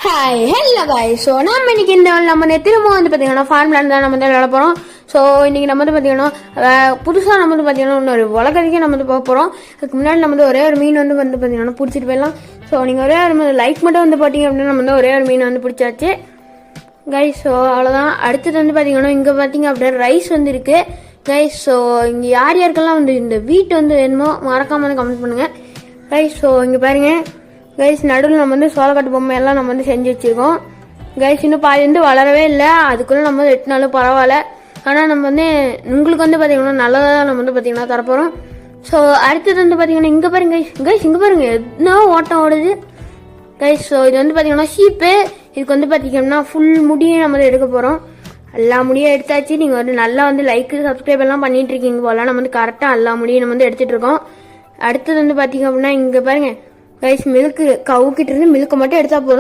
Hi hello guys. So நம்ம இன்னைக்கு நம்ம திரும்ப பார்த்தீங்கன்னா ஃபார்ம்லேருந்து தான் நம்ம வந்து விளையாட போகிறோம். ஸோ இன்னைக்கு நம்ம பார்த்தீங்கன்னா புதுசாக நம்ம பார்த்தீங்கன்னா இன்னொரு உலகத்துக்கே நம்ம பார்க்க போகிறோம். அதுக்கு முன்னாடி நம்ம ஒரே ஒரு மீன் பார்த்தீங்கன்னா பிடிச்சிட்டு போயிடலாம். ஸோ நீங்கள் ஒரே ஒரு லைக் மட்டும் பார்த்தீங்க அப்படின்னா நம்ம ஒரே ஒரு மீன் பிடிச்சாச்சு கைஸ். ஸோ அவ்வளோதான். அடுத்தது பார்த்தீங்கன்னா இங்கே பார்த்தீங்க அப்படின்னா ரைஸ் இருக்கு கைஸ். ஸோ இங்கே யார் யாருக்கெல்லாம் இந்த வீட்டு வேணுமோ மறக்காம கமெண்ட் பண்ணுங்கள் கைஸ். ஸோ இங்கே பாருங்க கைஸ், நடுவில் நம்ம சோளக்காட்டு பொம்மை எல்லாம் நம்ம செஞ்சு வச்சிருக்கோம் கைஸ். இன்னும் பாதி வளரவே இல்லை. அதுக்குள்ள நம்ம 8 நாளும் பரவாயில்ல. ஆனால் நம்ம உங்களுக்கு பார்த்தீங்கன்னா நல்லதாக நம்ம பார்த்தீங்கன்னா தரப்போகிறோம். ஸோ அடுத்தது பார்த்தீங்கன்னா இங்கே பாருங்க கைஸ், இங்கே பாருங்க என்ன ஓட்டம் ஓடுது கைஸ். ஸோ இது பார்த்தீங்கன்னா ஷீப்பு. இதுக்கு பார்த்தீங்கன்னா ஃபுல் முடியை நம்ம எடுக்க போகிறோம். எல்லா முடியும் எடுத்தாச்சு. நீங்கள் நல்லா லைக் சப்ஸ்கிரைப் எல்லாம் பண்ணிட்டு இருக்கீங்க போல. நம்ம கரெக்டாக எல்லா முடியும் நம்ம எடுத்துட்டு இருக்கோம். அடுத்தது பார்த்தீங்க அப்படின்னா இங்கே பாருங்க கைஸ், மில்க் கவுக்கிட்டு இருந்து மில்க் மட்டும் எடுத்தா போதும்.